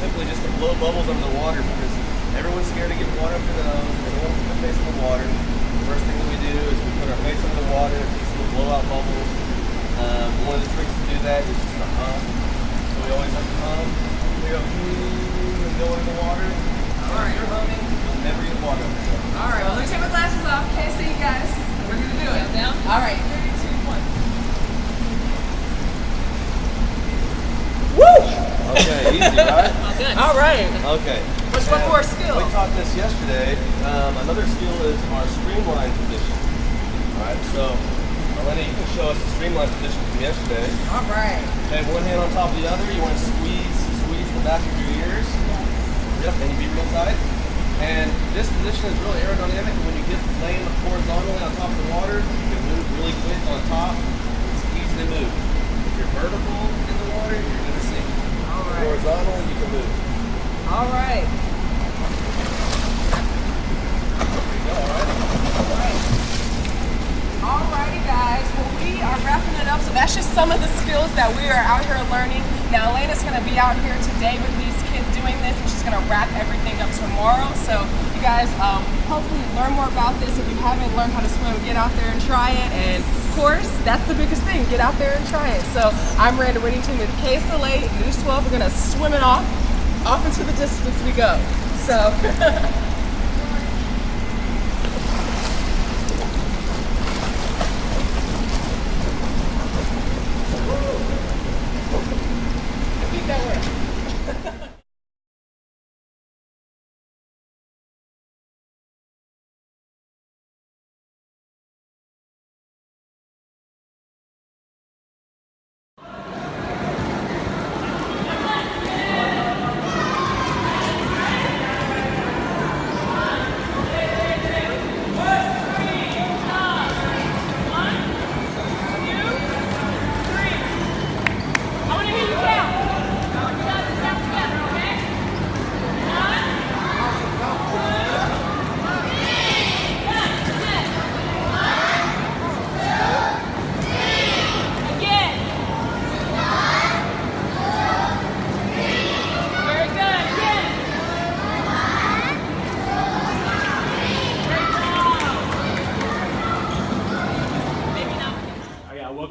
simply just to blow bubbles under the water because everyone's scared to get water up their nose. They don't want to put their face in the water. The first thing that we do is we put our face under the water and these little blow out bubbles. One of the tricks to do that is just to hum. So we always have to hum. We go and go into the water. All right. If you're humming, you'll never get water up there. All right, well, let me take my glasses off. Okay, see you guys. We're going to do it. Down. All right, 3, 2, 1. Woo! Okay, easy, right? Oh, good. All right. Okay. What's one more skill? We taught this yesterday. Another skill is our streamline position. All right, so Alana, you can show us the streamline position from yesterday. All right. Okay, one hand on top of the other. You want to squeeze the back of your ears. Yep, and you be real tight. And this position is really aerodynamic. When you get laying horizontally on top of the water, you can move really quick on top. It's easy to move. If you're vertical in the water, you're going to sink. All right. Horizontal, you can move. All right. There you go, all right? All righty, guys. Well, we are wrapping it up. So that's just some of the skills that we are out here learning. Now, Alana's going to be out here today with these kids doing this, and she's going to wrap everything up tomorrow. So you guys hopefully learn more about this. If you haven't learned how to swim, get out there and try it. And of course, that's the biggest thing. Get out there and try it. So I'm Miranda Whittington with KSLA News 12. We're going to swim it off into the distance we go. So. That way.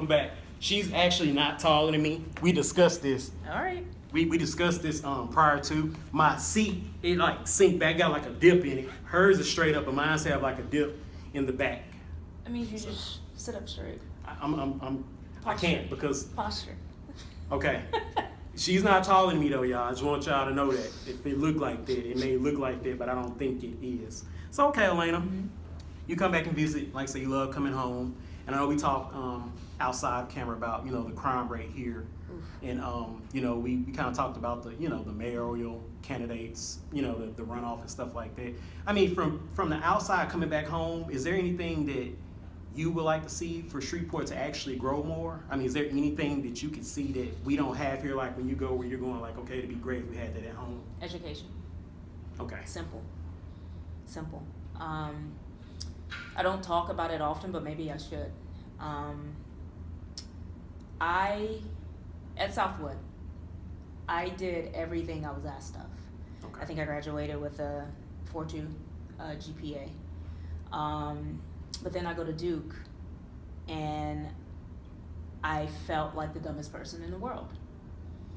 Back. She's actually not taller than me. We discussed this. All right. We discussed this prior to my seat. It like sink back, got like a dip in it. Hers is straight up, but mine's have like a dip in the back. I mean, you just sit up straight. I can't because Posture. okay. She's not taller than me though, y'all. I just want y'all to know that. If it looked like that, it may look like that, but I don't think it is. So okay, Alana, you come back and visit. Like I say, you love coming home. And I know we talk outside camera about, you know, the crime rate here. Oof. And, you know, we kind of talked about the, you know, the mayoral candidates, you know, the runoff and stuff like that. I mean, from the outside coming back home, is there anything that you would like to see for Shreveport to actually grow more? I mean, is there anything that you could see that we don't have here, like when you go where you're going, like, okay, it'd be great if we had that at home? Education. Okay. Simple. I don't talk about it often, but maybe I should. At Southwood, I did everything I was asked of. Okay. I think I graduated with a 4.2 GPA. But then I go to Duke, and I felt like the dumbest person in the world.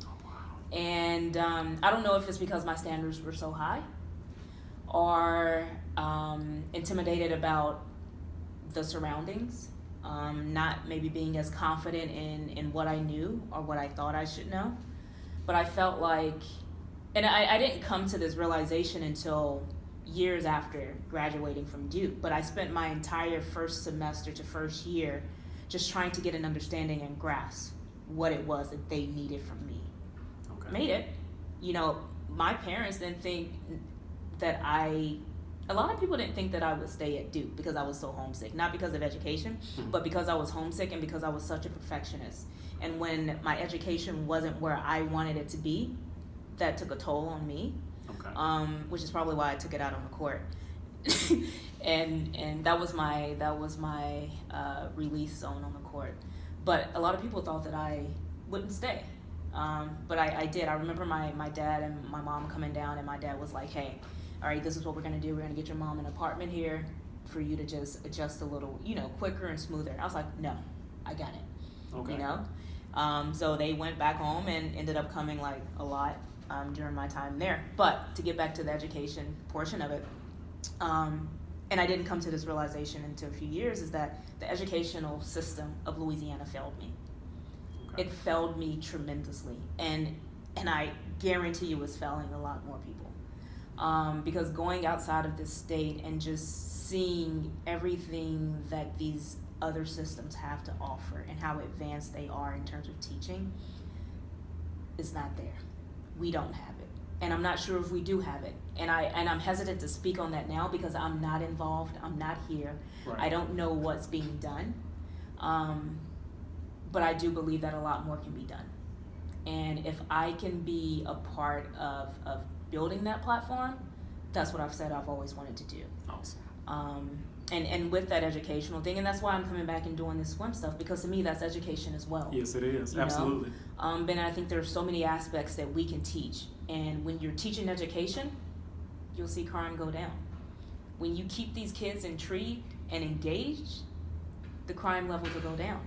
Oh, wow. And I don't know if it's because my standards were so high or intimidated about the surroundings, not maybe being as confident in what I knew or what I thought I should know. But I felt like, and I didn't come to this realization until years after graduating from Duke, but I spent my entire first semester to first year just trying to get an understanding and grasp what it was that they needed from me. Okay. Made it. You know, my parents didn't think that a lot of people didn't think that I would stay at Duke because I was so homesick. Not because of education, but because I was homesick and because I was such a perfectionist. And when my education wasn't where I wanted it to be, that took a toll on me. Okay. Which is probably why I took it out on the court. and that was my release zone on the court. But a lot of people thought that I wouldn't stay. But I did. I remember my dad and my mom coming down, and my dad was like, hey, all right, this is what we're going to do. We're going to get your mom an apartment here for you to just adjust a little, quicker and smoother. I was like, no, I got it. Okay. So they went back home and ended up coming like a lot during my time there. But to get back to the education portion of it, and I didn't come to this realization until a few years, is that the educational system of Louisiana failed me. Okay. It failed me tremendously, and I guarantee you it's failing a lot more people. Because going outside of this state and just seeing everything that these other systems have to offer and how advanced they are in terms of teaching is not there. We don't have it. And I'm not sure if we do have it. And I'm hesitant to speak on that now because I'm not involved. I'm not here. Right. I don't know what's being done. But I do believe that a lot more can be done. And if I can be a part of building that platform, that's what I've said I've always wanted to do. Awesome. And with that educational thing, and that's why I'm coming back and doing this swim stuff, because to me that's education as well. Yes, it is. You Absolutely. know? And I think there's so many aspects that we can teach. And when you're teaching education, you'll see crime go down. When you keep these kids intrigued and engaged, the crime levels will go down.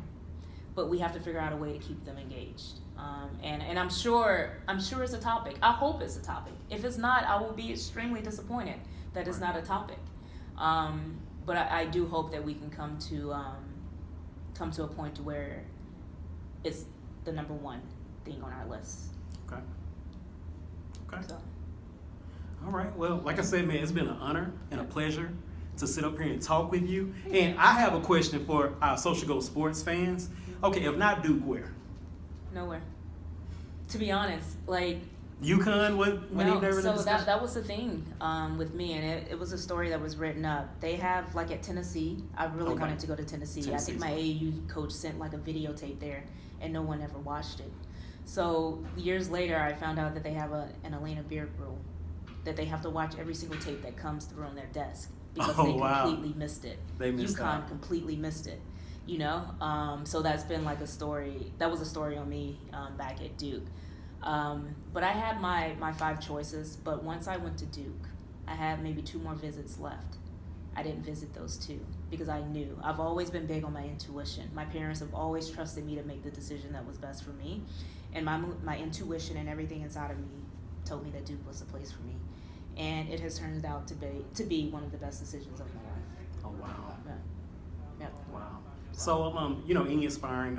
But we have to figure out a way to keep them engaged. And I'm sure it's a topic. I hope it's a topic. If it's not, I will be extremely disappointed that it's not a topic. But I do hope that we can come to a point to where it's the number one thing on our list. Okay. So. All right. Well, like I said, man, it's been an honor and a pleasure to sit up here and talk with you. And I have a question for our SocialGoats Sports fans. Okay, if not Duke, where? Nowhere. To be honest, like. UConn, when No, you never so that was the thing with me, and it was a story that was written up. They have, like, at Tennessee, I really wanted to go to Tennessee. I think my AAU coach sent, like, a videotape there, and no one ever watched it. So years later, I found out that they have an Alana Beard rule, that they have to watch every single tape that comes through on their desk, because they completely missed it. They missed UConn completely missed it, So that's been, like, a story. That was a story on me back at Duke. But I had my 5 choices, but once I went to Duke, I had maybe 2 more visits left. I didn't visit those 2 because I knew. I've always been big on my intuition. My parents have always trusted me to make the decision that was best for me, and my intuition and everything inside of me told me that Duke was the place for me, and it has turned out to be one of the best decisions of my life. Oh, wow. Yeah. Wow. So, any inspiring,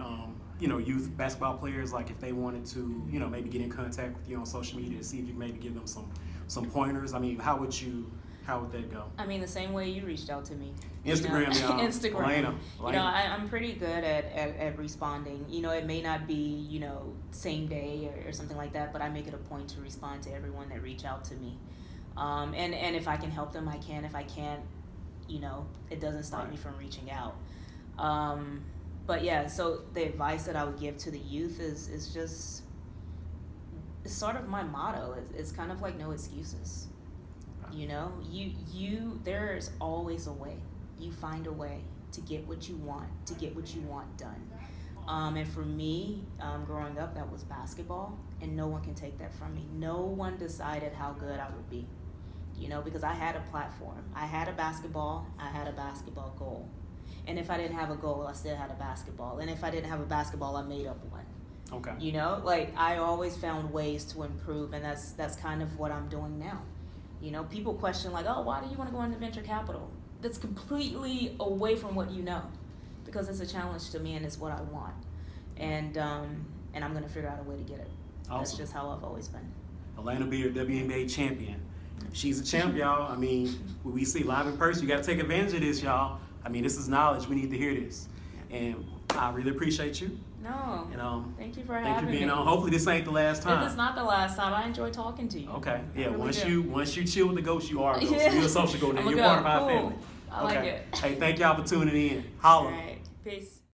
youth basketball players, like if they wanted to, maybe get in contact with you on social media to see if you maybe give them some pointers, I mean, how would that go? I mean, the same way you reached out to me. Instagram, y'all. Instagram. Elena. I'm pretty good at responding. It may not be, same day or something like that, but I make it a point to respond to everyone that reach out to me. And if I can help them, I can. If I can't, it doesn't stop me from reaching out. But yeah, so the advice that I would give to the youth is just, it's sort of my motto. It's kind of like no excuses. There's always a way. You find a way to get what you want done. And for me, growing up, that was basketball, and no one can take that from me. No one decided how good I would be, because I had a platform. I had a basketball goal. And if I didn't have a goal, I still had a basketball. And if I didn't have a basketball, I made up one. Okay. I always found ways to improve, and that's kind of what I'm doing now. People question like, oh, why do you want to go into venture capital? That's completely away from what you know, because it's a challenge to me and it's what I want. And I'm going to figure out a way to get it. Awesome. That's just how I've always been. Alana Beard, WNBA champion. She's a champ, y'all. I mean, when we see live in person, you got to take advantage of this, y'all. I mean, this is knowledge. We need to hear this. And I really appreciate you. No. Thank you for having me. Thank you for being on. Hopefully this ain't the last time. It is not the last time. I enjoy talking to you. Okay. Yeah, really once you chill with the ghost, you are a ghost. Yeah. You're a social goat now. I'm a You're part of goat. our Cool. family. I like it. Hey, thank y'all for tuning in. Holla. All right. Peace.